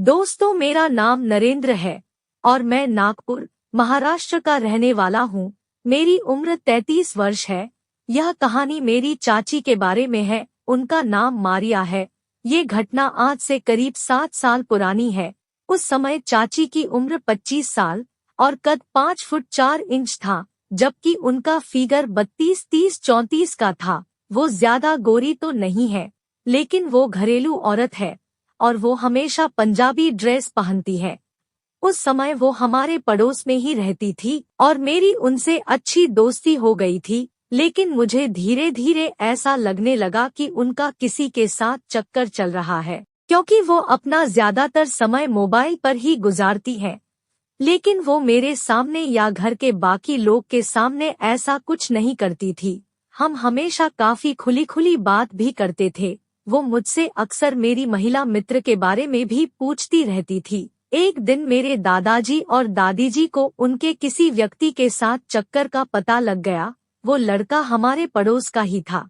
दोस्तों, मेरा नाम नरेंद्र है और मैं नागपुर, महाराष्ट्र का रहने वाला हूँ। मेरी उम्र 33 वर्ष है। यह कहानी मेरी चाची के बारे में है। उनका नाम मारिया है। ये घटना आज से करीब 7 साल पुरानी है। उस समय चाची की उम्र 25 साल और कद 5 फुट 4 इंच था, जबकि उनका फिगर 32, 30, 34 का था। वो ज्यादा गोरी तो नहीं है, लेकिन वो घरेलू औरत है और वो हमेशा पंजाबी ड्रेस पहनती है। उस समय वो हमारे पड़ोस में ही रहती थी और मेरी उनसे अच्छी दोस्ती हो गई थी। लेकिन मुझे धीरे धीरे ऐसा लगने लगा कि उनका किसी के साथ चक्कर चल रहा है, क्योंकि वो अपना ज्यादातर समय मोबाइल पर ही गुजारती है। लेकिन वो मेरे सामने या घर के बाकी लोग के सामने ऐसा कुछ नहीं करती थी। हम हमेशा काफी खुली खुली बात भी करते थे। वो मुझसे अक्सर मेरी महिला मित्र के बारे में भी पूछती रहती थी। एक दिन मेरे दादाजी और दादी जी को उनके किसी व्यक्ति के साथ चक्कर का पता लग गया। वो लड़का हमारे पड़ोस का ही था,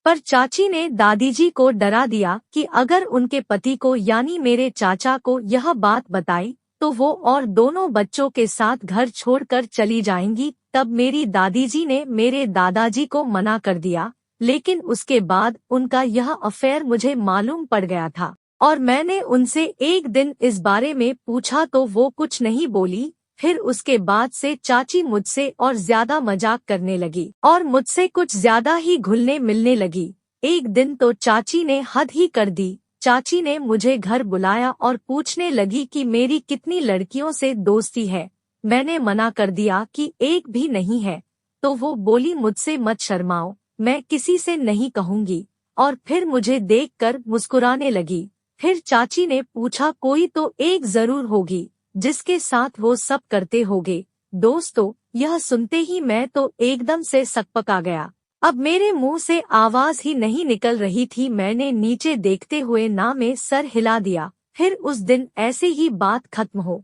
पर चाची ने दादी जी को डरा दिया कि अगर उनके पति को यानी मेरे चाचा को यह बात बताई तो वो और दोनों बच्चों के साथ घर छोड़कर चली जाएंगी। तब मेरी दादी जी ने मेरे दादाजी को मना कर दिया, लेकिन उसके बाद उनका यह अफेयर मुझे मालूम पड़ गया था और मैंने उनसे एक दिन इस बारे में पूछा तो वो कुछ नहीं बोली। फिर उसके बाद से चाची मुझसे और ज्यादा मजाक करने लगी और मुझसे कुछ ज्यादा ही घुलने मिलने लगी। एक दिन तो चाची ने हद ही कर दी। चाची ने मुझे घर बुलाया और पूछने लगी कि मेरी कितनी लड़कियों से दोस्ती है। मैंने मना कर दिया कि एक भी नहीं है। तो वो बोली, मुझसे मत शर्माओ, मैं किसी से नहीं कहूंगी, और फिर मुझे देखकर मुस्कुराने लगी। फिर चाची ने पूछा, कोई तो एक जरूर होगी जिसके साथ वो सब करते होगे। दोस्तों, यह सुनते ही मैं तो एकदम से सकपका गया। अब मेरे मुंह से आवाज ही नहीं निकल रही थी। मैंने नीचे देखते हुए ना में सर हिला दिया। फिर उस दिन ऐसे ही बात खत्म हो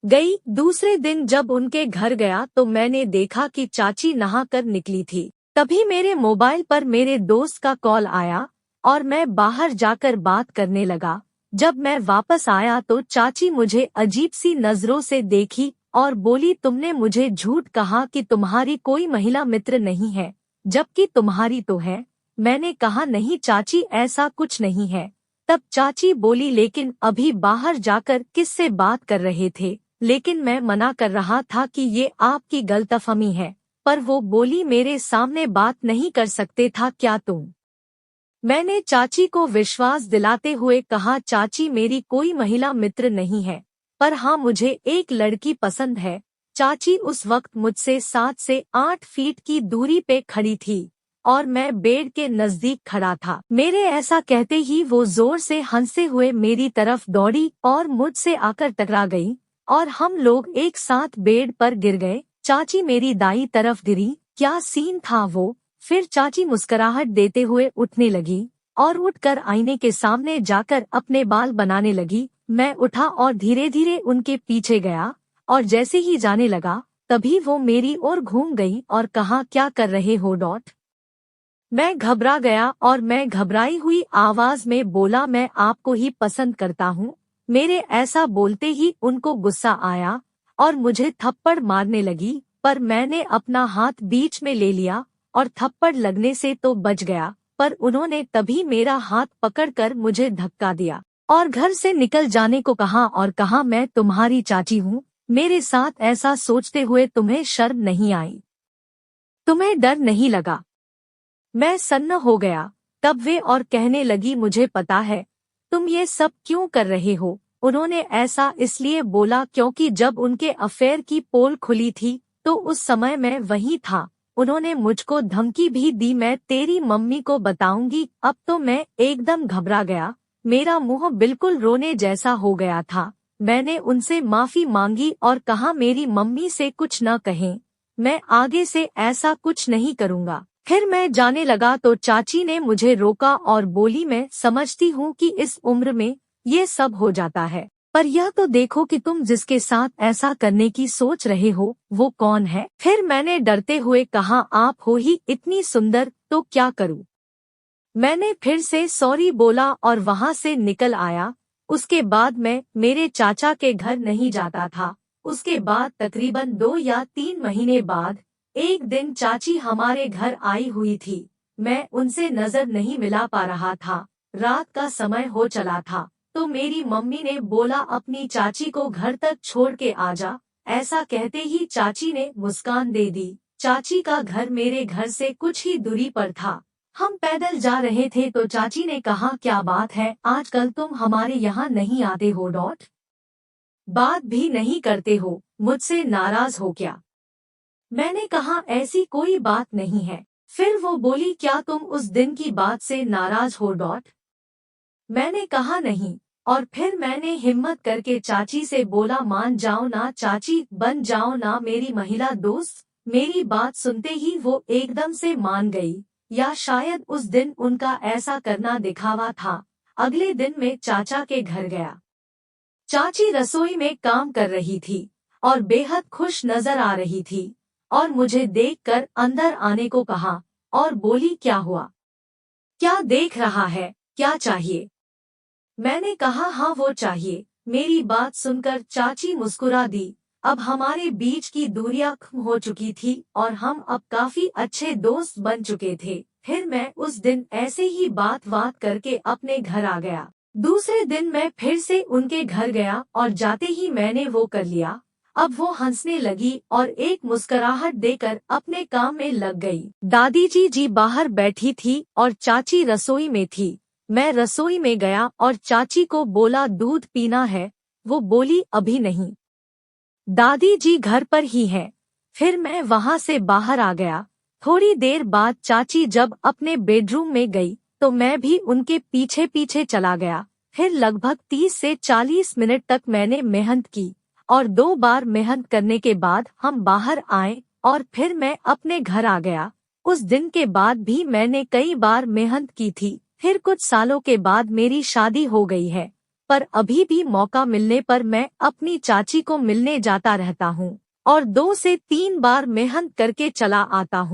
गई। दूसरे दिन जब उनके घर गया तो मैंने देखा कि चाची नहाकर निकली थी। तभी मेरे मोबाइल पर मेरे दोस्त का कॉल आया और मैं बाहर जाकर बात करने लगा। जब मैं वापस आया तो चाची मुझे अजीब सी नजरों से देखी और बोली, तुमने मुझे झूठ कहा कि तुम्हारी कोई महिला मित्र नहीं है, जबकि तुम्हारी तो है। मैंने कहा, नहीं चाची, ऐसा कुछ नहीं है। तब चाची बोली, लेकिन अभी बाहर जाकर किससे बात कर रहे थे? लेकिन मैं मना कर रहा था कि ये आपकी गलतफहमी है। पर वो बोली, मेरे सामने बात नहीं कर सकते था क्या तुम? मैंने चाची को विश्वास दिलाते हुए कहा, चाची, मेरी कोई महिला मित्र नहीं है, पर हाँ, मुझे एक लड़की पसंद है। चाची उस वक्त मुझसे 7 से 8 फीट की दूरी पे खड़ी थी और मैं बेड के नजदीक खड़ा था। मेरे ऐसा कहते ही वो जोर से हंसते हुए मेरी तरफ दौड़ी और मुझसे आकर टकरा गई और हम लोग एक साथ बेड पर गिर गए। चाची मेरी दाईं तरफ गिरी। क्या सीन था वो! फिर चाची मुस्कुराहट देते हुए उठने लगी और उठकर आईने के सामने जाकर अपने बाल बनाने लगी। मैं उठा और धीरे धीरे उनके पीछे गया और जैसे ही जाने लगा तभी वो मेरी ओर घूम गई और कहा, क्या कर रहे हो? मैं घबरा गया और मैं घबराई हुई आवाज में बोला, मैं आपको ही पसंद करता हूँ। मेरे ऐसा बोलते ही उनको गुस्सा आया और मुझे थप्पड़ मारने लगी, पर मैंने अपना हाथ बीच में ले लिया और थप्पड़ लगने से तो बच गया, पर उन्होंने तभी मेरा हाथ पकड़कर मुझे धक्का दिया और घर से निकल जाने को कहा और कहा, मैं तुम्हारी चाची हूँ। मेरे साथ ऐसा सोचते हुए तुम्हें शर्म नहीं आई? तुम्हें डर नहीं लगा? मैं सन्न हो गया। तब वे और कहने लगी, मुझे पता है तुम ये सब क्यों कर रहे हो। उन्होंने ऐसा इसलिए बोला क्योंकि जब उनके अफेयर की पोल खुली थी तो उस समय मैं वहीं था। उन्होंने मुझको धमकी भी दी, मैं तेरी मम्मी को बताऊंगी। अब तो मैं एकदम घबरा गया। मेरा मुंह बिल्कुल रोने जैसा हो गया था। मैंने उनसे माफी मांगी और कहा, मेरी मम्मी से कुछ न कहें, मैं आगे से ऐसा कुछ नहीं करूंगा। फिर मैं जाने लगा तो चाची ने मुझे रोका और बोली, मैं समझती हूँ कि इस उम्र में ये सब हो जाता है, पर यह तो देखो कि तुम जिसके साथ ऐसा करने की सोच रहे हो वो कौन है। फिर मैंने डरते हुए कहा, आप हो ही इतनी सुंदर, तो क्या करूं। मैंने फिर से सॉरी बोला और वहां से निकल आया। उसके बाद मैं मेरे चाचा के घर नहीं जाता था। उसके बाद तकरीबन 2 या 3 महीने बाद एक दिन चाची हमारे घर आई हुई थी। मैं उनसे नजर नहीं मिला पा रहा था। रात का समय हो चला था, तो मेरी मम्मी ने बोला अपनी चाची को घर तक छोड़ के आ जा। ऐसा कहते ही चाची ने मुस्कान दे दी। चाची का घर मेरे घर से कुछ ही दूरी पर था। हम पैदल जा रहे थे तो चाची ने कहा, क्या बात है, आजकल तुम हमारे यहाँ नहीं आते हो? बात भी नहीं करते हो, मुझसे नाराज हो क्या? मैंने कहा, ऐसी कोई बात नहीं है। फिर वो बोली, क्या तुम उस दिन की बात से नाराज हो? मैंने कहा नहीं। और फिर मैंने हिम्मत करके चाची से बोला, मान जाओ ना चाची, बन जाओ ना मेरी महिला दोस्त। मेरी बात सुनते ही वो एकदम से मान गई, या शायद उस दिन उनका ऐसा करना दिखावा था। अगले दिन मैं चाचा के घर गया। चाची रसोई में काम कर रही थी और बेहद खुश नजर आ रही थी, और मुझे देखकर अंदर आने को कहा और बोली, क्या हुआ? क्या देख रहा है? क्या चाहिए? मैंने कहा, हाँ वो चाहिए। मेरी बात सुनकर चाची मुस्कुरा दी। अब हमारे बीच की दूरियां कम हो चुकी थी और हम अब काफी अच्छे दोस्त बन चुके थे। फिर मैं उस दिन ऐसे ही बात करके अपने घर आ गया। दूसरे दिन मैं फिर से उनके घर गया और जाते ही मैंने वो कर लिया। अब वो हंसने लगी और एक मुस्कुराहट देकर अपने काम में लग गई। दादी जी बाहर बैठी थी और चाची रसोई में थी। मैं रसोई में गया और चाची को बोला, दूध पीना है? वो बोली, अभी नहीं। दादी जी घर पर ही हैं। फिर मैं वहां से बाहर आ गया। थोड़ी देर बाद चाची जब अपने बेडरूम में गई तो मैं भी उनके पीछे पीछे चला गया। फिर लगभग 30 से 40 मिनट तक मैंने मेहनत की और 2 बार मेहनत करने के बाद हम बाहर आए और फिर मैं अपने घर आ गया। उस दिन के बाद भी मैंने कई बार मेहनत की थी। फिर कुछ सालों के बाद मेरी शादी हो गई है, पर अभी भी मौका मिलने पर मैं अपनी चाची को मिलने जाता रहता हूँ और 2 से 3 बार मेहनत करके चला आता हूँ।